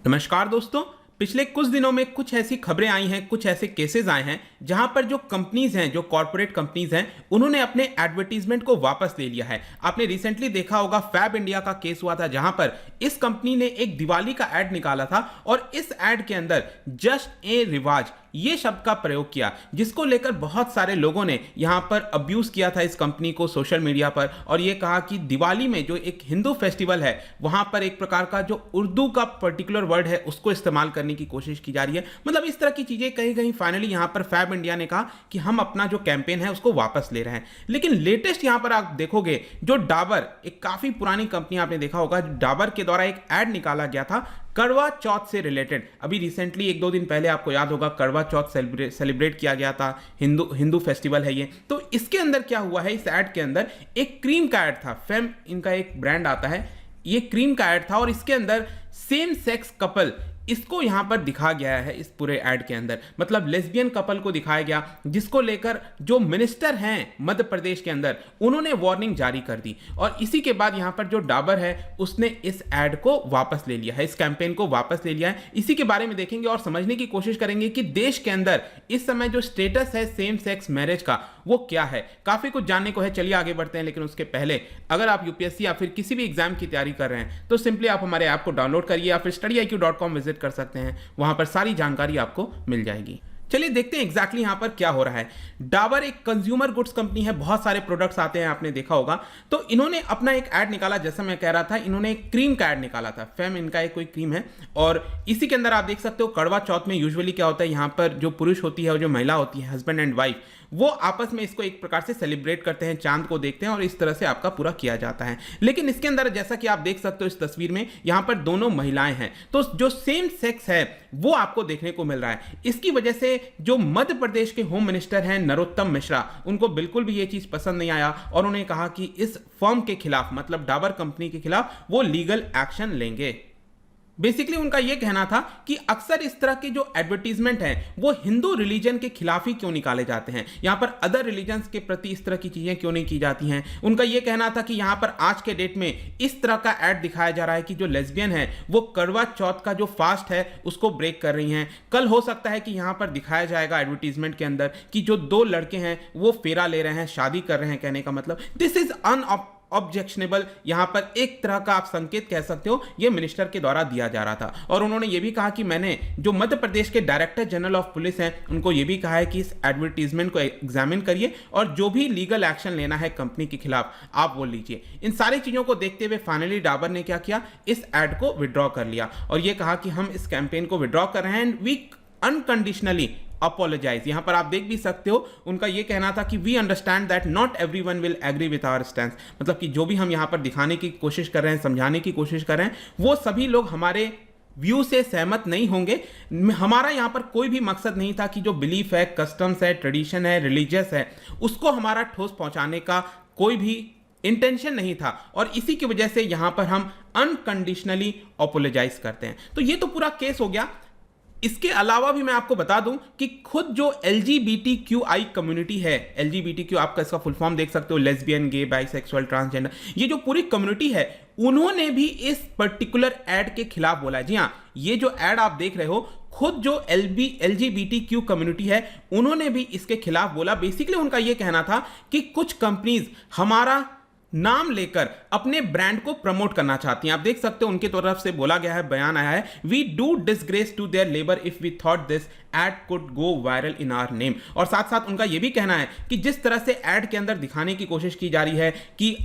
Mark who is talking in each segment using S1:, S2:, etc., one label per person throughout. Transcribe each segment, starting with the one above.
S1: नमस्कार दोस्तों। पिछले कुछ दिनों में कुछ ऐसी खबरें आई हैं, कुछ ऐसे केसेस आए हैं जहां पर जो कंपनीज हैं, जो कॉरपोरेट कंपनीज हैं, उन्होंने अपने एडवर्टीजमेंट को वापस ले लिया है। आपने रिसेंटली देखा होगा फैब इंडिया का केस हुआ था, जहां पर इस कंपनी ने एक दिवाली का एड निकाला था और इस एड के अंदर जस्ट ए रिवाज ये शब्द का प्रयोग किया, जिसको लेकर बहुत सारे लोगों ने यहां पर अब्यूज किया था इस कंपनी को सोशल मीडिया पर, और ये कहा कि दिवाली में जो एक हिंदू फेस्टिवल है वहां पर एक प्रकार का जो उर्दू का पर्टिकुलर वर्ड है उसको इस्तेमाल करने की कोशिश की जा रही है। मतलब इस तरह की चीजें कहीं कहीं फाइनली यहां पर फैब इंडिया ने कहा कि हम अपना जो कैंपेन है उसको वापस ले रहे हैं। लेकिन लेटेस्ट यहां पर आप देखोगे जो डाबर, एक काफी पुरानी कंपनी, आपने देखा होगा डाबर के द्वारा एक एड निकाला गया था करवा चौथ से रिलेटेड। अभी रिसेंटली एक दो दिन पहले आपको याद होगा करवा चौथ सेलिब्रेट किया गया था, हिंदू फेस्टिवल है ये। तो इसके अंदर क्या हुआ है, इस ऐड के अंदर एक क्रीम का ऐड था, फेम इनका एक ब्रांड आता है, ये क्रीम का ऐड था और इसके अंदर सेम सेक्स कपल इसको यहां पर दिखा गया है इस पूरे ऐड के अंदर। मतलब लेस्बियन कपल को दिखाया गया, जिसको लेकर जो मिनिस्टर हैं मध्य प्रदेश के अंदर उन्होंने वार्निंग जारी कर दी। और इसी के बाद यहां पर जो डाबर है उसने इस ऐड को वापस ले लिया है, इस कैंपेन को वापस ले लिया है। इसी के बारे में देखेंगे और समझने की कोशिश करेंगे कि देश के अंदर इस समय जो स्टेटस है सेम सेक्स मैरिज का वो क्या है। काफी कुछ जानने को है, चलिए आगे बढ़ते हैं। लेकिन उसके पहले अगर आप यूपीएससी या फिर किसी भी एग्जाम की तैयारी कर रहे हैं तो सिंपली आप हमारे ऐप को डाउनलोड करिए या फिर studyIQ.com विजिट कर सकते हैं, वहां पर सारी जानकारी आपको मिल जाएगी। चलिए देखते हैं एग्जैक्टली यहां पर क्या हो रहा है। डाबर एक कंज्यूमर गुड्स कंपनी है, बहुत सारे प्रोडक्ट्स आते हैं, आपने देखा होगा। तो इन्होंने अपना एक ऐड निकाला, जैसा मैं कह रहा था, इन्होंने एक क्रीम का ऐड निकाला था, फेम इनका एक कोई क्रीम है। और इसी के अंदर आप देख सकते हो कड़वा चौथ में यूजुअली क्या होता है, यहां पर जो पुरुष होती है और जो महिला होती है, हस्बैंड एंड वाइफ, वो आपस में इसको एक प्रकार से सेलिब्रेट करते हैं, चांद को देखते हैं और इस तरह से आपका पूरा किया जाता है। लेकिन इसके अंदर जैसा कि आप देख सकते हो इस तस्वीर में, यहां पर दोनों महिलाएं हैं, तो जो सेम सेक्स है वो आपको देखने को मिल रहा है। इसकी वजह से जो मध्य प्रदेश के होम मिनिस्टर हैं नरोत्तम मिश्रा, उनको बिल्कुल भी ये चीज पसंद नहीं आया और उन्होंने कहा कि इस फर्म के खिलाफ, मतलब डाबर कंपनी के खिलाफ, वो लीगल एक्शन लेंगे। बेसिकली उनका यह कहना था कि अक्सर इस तरह के जो एडवर्टीजमेंट हैं वो हिंदू रिलीजन के खिलाफ ही क्यों निकाले जाते हैं, यहां पर अदर रिलीजन्स के प्रति इस तरह की चीजें क्यों नहीं की जाती हैं। उनका यह कहना था कि यहां पर आज के डेट में इस तरह का ऐड दिखाया जा रहा है कि जो लेस्बियन है वो करवा चौथ का जो फास्ट है उसको ब्रेक कर रही हैं। कल हो सकता है कि यहां पर दिखाया जाएगा एडवर्टीजमेंट के अंदर कि जो दो लड़के हैं वो फेरा ले रहे हैं, शादी कर रहे हैं। कहने का मतलब दिस इज ऑब्जेक्शनेबल, यहां पर एक तरह का आप संकेत कह सकते हो, यह मिनिस्टर के द्वारा दिया जा रहा था। और उन्होंने यह भी कहा कि मैंने जो मध्य प्रदेश के डायरेक्टर जनरल ऑफ पुलिस हैं उनको यह भी कहा है कि इस एडवर्टीजमेंट को एग्जामिन करिए और जो भी लीगल एक्शन लेना है कंपनी के खिलाफ आप वो लीजिए। इन सारी चीजों को देखते हुए फाइनली डाबर ने क्या किया, इस एड को विड्रॉ कर लिया और यह कहा कि हम इस कैंपेन को विड्रॉ कर रहे हैं एंड वी अनकंडीशनली अपोलोजाइज। यहां पर आप देख भी सकते हो, उनका यह कहना था कि we understand that not everyone will agree with our stand. मतलब कि जो भी हम यहां पर दिखाने की कोशिश कर रहे हैं, समझाने की कोशिश कर रहे हैं, वो सभी लोग हमारे व्यू से सहमत नहीं होंगे। हमारा यहां पर कोई भी मकसद नहीं था कि जो बिलीफ है, कस्टम्स है, ट्रेडिशन है, रिलीजियस है, उसको हमारा ठोस पहुंचाने का कोई भी इंटेंशन नहीं था और इसी की वजह से यहां पर हम अनकंडीशनली अपोलोजाइज करते हैं। तो ये तो पूरा केस हो गया। इसके अलावा भी मैं आपको बता दूं कि खुद जो LGBTQI कम्युनिटी है, LGBTQ आपका इसका फुल फॉर्म देख सकते हो, लेस्बियन, गे, बाइसेक्सुअल, ट्रांसजेंडर, ये जो पूरी कम्युनिटी है उन्होंने भी इस पर्टिकुलर एड के खिलाफ बोला। जी हाँ, ये जो एड आप देख रहे हो, खुद जो LGBTQ कम्युनिटी है उन्होंने भी इसके खिलाफ बोला। बेसिकली उनका यह कहना था कि कुछ कंपनीज हमारा नाम लेकर अपने ब्रांड को प्रमोट करना चाहती हैं। आप देख सकते हो उनकी तरफ से बोला गया है, बयान आया है, we do disgrace to their labour if we thought this ad could go viral in our name. और साथ साथ उनका यह भी कहना है कि जिस तरह से एड के अंदर दिखाने की कोशिश की जा रही है कि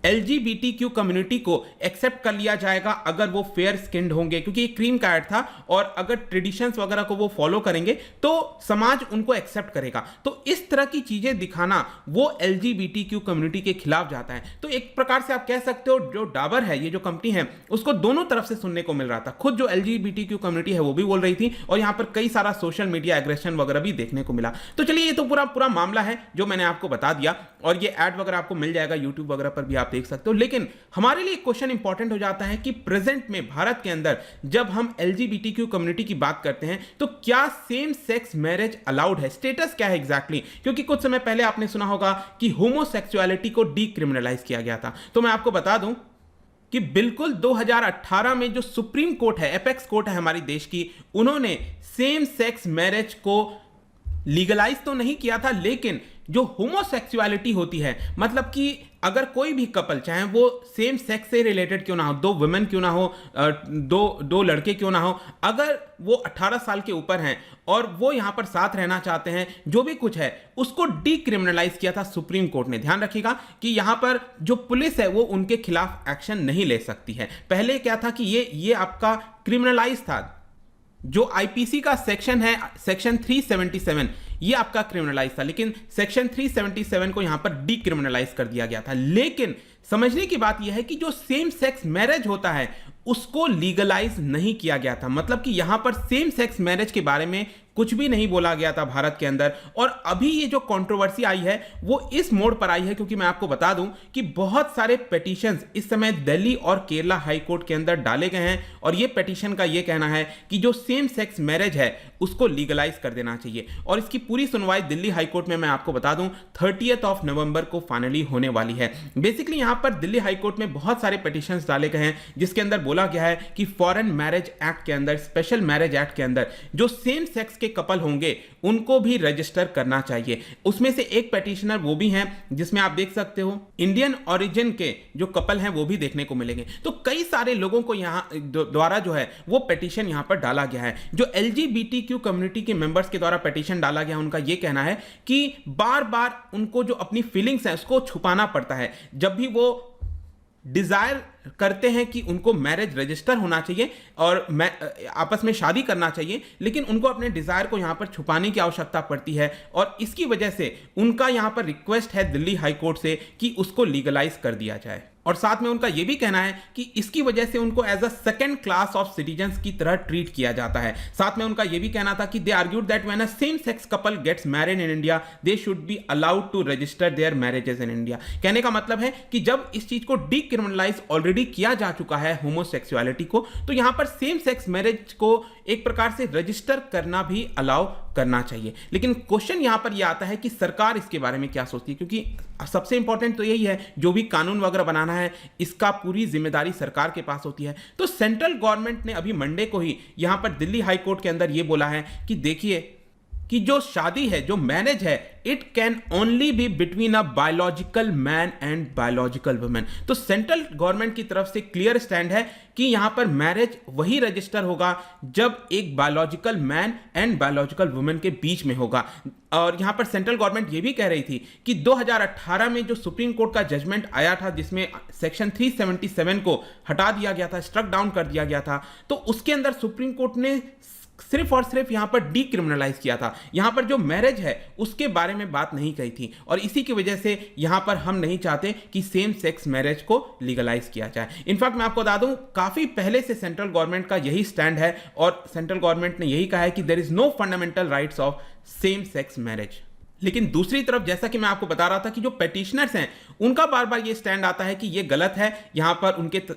S1: LGBTQ कम्युनिटी को एक्सेप्ट कर लिया जाएगा अगर वो फेयर स्किन्ड होंगे, क्योंकि ये क्रीम का ऐड था और अगर ट्रेडिशंस वगैरह को वो फॉलो करेंगे तो समाज उनको एक्सेप्ट करेगा। तो इस तरह की चीजें दिखाना वो LGBTQ कम्युनिटी के खिलाफ जाता है। तो एक प्रकार से आप कह सकते हो जो डाबर है, ये जो कंपनी है, उसको दोनों तरफ से सुनने को मिल रहा था। खुद जो LGBTQ कम्युनिटी है वो भी बोल रही थी और यहां पर कई सारा सोशल मीडिया एग्रेशन वगैरह भी देखने को मिला। तो चलिए, ये तो पूरा मामला है जो मैंने आपको बता दिया और ये ऐड वगैरह आपको मिल जाएगा यूट्यूब वगैरह पर भी, आप देख सकते हो। लेकिन हमारे लिए क्वेश्चन इंपॉर्टेंट हो जाता है कि प्रेजेंट में भारत के अंदर जब हम LGBTQ कम्युनिटी की बात करते हैं तो क्या सेम सेक्स मैरिज अलाउड है, स्टेटस क्या है एग्जैक्टली। क्योंकि कुछ समय पहले आपने सुना होगा कि होमोसेक्सुअलिटी को डीक्रिमिनलाइज किया गया था। तो मैं आपको बता दूं कि बिल्कुल 2018 में जो सुप्रीम कोर्ट है, एपेक्स कोर्ट है हमारी देश की, उन्होंने सेम सेक्स मैरिज को लीगलाइज तो नहीं किया था, लेकिन जो होमोसेक्सुअलिटी होती है, मतलब कि अगर कोई भी कपल, चाहे वो सेम सेक्स से रिलेटेड क्यों ना हो, दो वुमेन क्यों ना हो, दो लड़के क्यों ना हो, अगर वो 18 साल के ऊपर हैं और वो यहां पर साथ रहना चाहते हैं, जो भी कुछ है उसको डीक्रिमिनलाइज किया था सुप्रीम कोर्ट ने। ध्यान रखिएगा कि यहां पर जो पुलिस है वो उनके खिलाफ एक्शन नहीं ले सकती है। पहले क्या था कि ये आपका क्रिमिनलाइज था, जो आईपीसी का सेक्शन है, सेक्शन 377, ये आपका क्रिमिनलाइज था, लेकिन सेक्शन 377 को यहां पर डीक्रिमिनलाइज कर दिया गया था। लेकिन समझने की बात यह है कि जो सेम सेक्स मैरिज होता है उसको लीगलाइज नहीं किया गया था, मतलब कि यहां पर सेम सेक्स मैरिज के बारे में कुछ भी नहीं बोला गया था भारत के अंदर। और अभी ये जो कंट्रोवर्सी आई है वो इस मोड़ पर आई है क्योंकि मैं आपको बता दूं कि बहुत सारे पिटीशंस इस समय दिल्ली और केरला हाई कोर्ट के अंदर डाले गए हैं, और ये पिटीशन का ये कहना है कि जो सेम सेक्स मैरिज है उसको लीगलाइज कर देना चाहिए। और इसकी पूरी सुनवाई दिल्ली हाई कोर्ट में, मैं आपको बता दूं, 30 नवंबर को फाइनली होने वाली है। बेसिकली यहां पर दिल्ली हाई कोर्ट में बहुत सारे पिटीशंस डाले गए हैं, जिसके अंदर बोला गया है कि फॉरेन मैरिज एक्ट के अंदर, स्पेशल मैरिज एक्ट के अंदर जो सेम सेक्स कपल होंगे उनको भी रजिस्टर करना चाहिए। उसमें से एक पिटीशनर वो भी हैं जिसमें आप देख सकते हो इंडियन ओरिजिन के जो कपल हैं वो भी देखने को मिलेंगे। तो कई सारे लोगों को यहां द्वारा जो है वो पिटीशन यहां पर डाला गया है। जो एलजीबीटीक्यू कम्युनिटी के मेंबर्स के द्वारा पिटीशन डाला गया, उनका यह कहना है कि बार बार उनको जो अपनी फीलिंग्स है उसको छुपाना पड़ता है। जब भी वो डिजायर करते हैं कि उनको मैरिज रजिस्टर होना चाहिए और आपस में शादी करना चाहिए, लेकिन उनको अपने डिजायर को यहां पर छुपाने की आवश्यकता पड़ती है, और इसकी वजह से उनका यहां पर रिक्वेस्ट है दिल्ली हाई कोर्ट से कि उसको लीगलाइज कर दिया जाए। और साथ में उनका यह भी कहना है कि इसकी वजह से उनको as a second class of citizens की तरह ट्रीट किया जाता है। साथ में उनका यह भी कहना था कि they argued that when a same sex couple gets married in India they should be allowed to register their marriages in India. कहने का मतलब है कि जब इस चीज को डीक्रिमिनलाइज ऑलरेडी किया जा चुका है होमोसेक्सुअलिटी को, तो यहां पर सेम सेक्स मैरिज को एक प्रकार से रजिस्टर करना भी अलाउ करना चाहिए। लेकिन क्वेश्चन यहां पर यह आता है कि सरकार इसके बारे में क्या सोचती है, क्योंकि सबसे इंपॉर्टेंट तो यही है, जो भी कानून वगैरह बनाना है इसका पूरी जिम्मेदारी सरकार के पास होती है। तो सेंट्रल गवर्नमेंट ने अभी मंडे को ही यहां पर दिल्ली हाई कोर्ट के अंदर यह बोला है कि देखिए कि जो शादी है, जो मैरिज है, it can only be between a biological man and biological women. तो सेंट्रल गवर्नमेंट की तरफ से क्लियर स्टैंड है कि यहां पर मैरिज वही रजिस्टर होगा जब एक biological man and biological women के बीच में होगा। और यहां पर सेंट्रल गवर्नमेंट यह भी कह रही थी कि 2018 में जो सुप्रीम कोर्ट का जजमेंट आया था, जिसमें सेक्शन 377 को हटा दिया गया था, स्ट्रक डाउन कर दिया गया था, तो उसके अंदर सुप्रीम कोर्ट ने सिर्फ और सिर्फ यहां पर डीक्रिमिनलाइज किया था। यहां पर जो मैरिज है उसके बारे में बात नहीं कही थी, और इसी की वजह से यहां पर हम नहीं चाहते कि सेम सेक्स मैरिज को लीगलाइज किया जाए। इनफैक्ट मैं आपको बता दूं, काफी पहले से सेंट्रल गवर्नमेंट का यही स्टैंड है, और सेंट्रल गवर्नमेंट ने यही कहा है कि there is no fundamental rights of same sex marriage. लेकिन दूसरी तरफ, जैसा कि मैं आपको बता रहा था कि जो पेटिशनर्स हैं उनका बार बार ये स्टैंड आता है कि ये गलत है, यहां पर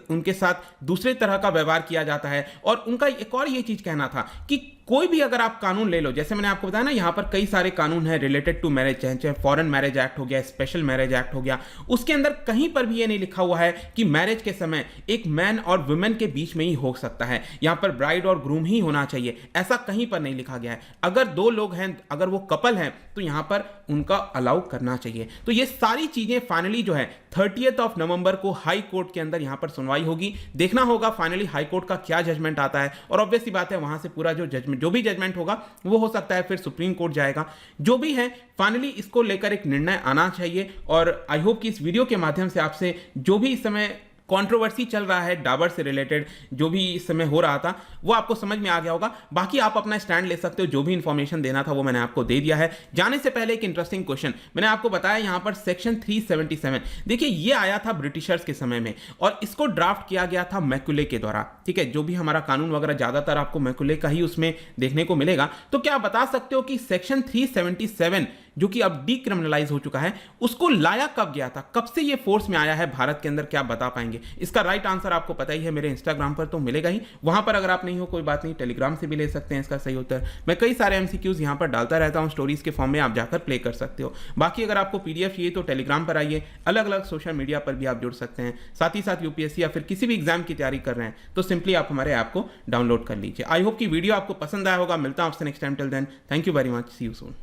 S1: उनके साथ दूसरे तरह का व्यवहार किया जाता है। और उनका एक और ये चीज कहना था कि कोई भी अगर आप कानून ले लो, जैसे मैंने आपको बताया ना, यहां पर कई सारे कानून हैं रिलेटेड टू मैरिज, चाहे फॉरेन मैरिज एक्ट हो गया, स्पेशल मैरिज एक्ट हो गया, उसके अंदर कहीं पर भी ये नहीं लिखा हुआ है कि मैरिज के समय एक मैन और वुमेन के बीच में ही हो सकता है, यहां पर ब्राइड और ग्रूम ही होना चाहिए, ऐसा कहीं पर नहीं लिखा गया है। अगर दो लोग हैं, अगर वो कपल हैं, तो यहां पर उनका अलाउ करना चाहिए। तो ये सारी चीजें फाइनली जो है 30 नवंबर को हाई कोर्ट के अंदर यहां पर सुनवाई होगी। देखना होगा फाइनली हाई कोर्ट का क्या जजमेंट आता है, और ऑब्वियस सी बात है वहां से पूरा जो भी जजमेंट होगा वो हो सकता है फिर सुप्रीम कोर्ट जाएगा। जो भी है फाइनली इसको लेकर एक निर्णय आना चाहिए। और आई होप कि इस वीडियो के माध्यम से आपसे जो भी इस समय कंट्रोवर्सी चल रहा है डाबर से रिलेटेड, जो भी इस समय हो रहा था, वो आपको समझ में आ गया होगा। बाकी आप अपना स्टैंड ले सकते हो, जो भी इंफॉर्मेशन देना था वो मैंने आपको दे दिया है। जाने से पहले एक इंटरेस्टिंग क्वेश्चन मैंने आपको बताया, यहां पर सेक्शन 377, देखिए ये आया था ब्रिटिशर्स के समय में, और इसको ड्राफ्ट किया गया था मैकुले के द्वारा। ठीक है, जो भी हमारा कानून वगैरह ज्यादातर आपको मैकुले का ही उसमें देखने को मिलेगा। तो क्या आप बता सकते हो कि सेक्शन 377 जो कि अब डीक्रिमिनलाइज हो चुका है, उसको लाया कब गया था, कब से ये फोर्स में आया है भारत के अंदर, क्या बता पाएंगे? इसका राइट आंसर आपको पता ही है, मेरे इंस्टाग्राम पर तो मिलेगा ही, वहां पर अगर आप नहीं हो कोई बात नहीं, टेलीग्राम से भी ले सकते हैं इसका सही उत्तर। मैं कई सारे एमसीक्यूज यहां पर डालता रहता हूं स्टोरीज के फॉर्म में, आप जाकर प्ले कर सकते हो। बाकी अगर आपको पीडीएफ चाहिए तो टेलीग्राम पर आइए, अलग अलग सोशल मीडिया पर भी आप जुड़ सकते हैं। साथ ही साथ यूपीएससी या फिर किसी भी एग्जाम की तैयारी कर रहे हैं तो सिंपली आप हमारे ऐप को डाउनलोड कर लीजिए। आई होप कि वीडियो आपको पसंद आया होगा। मिलता हूं आपसे next time, till then thank you very much, see you soon.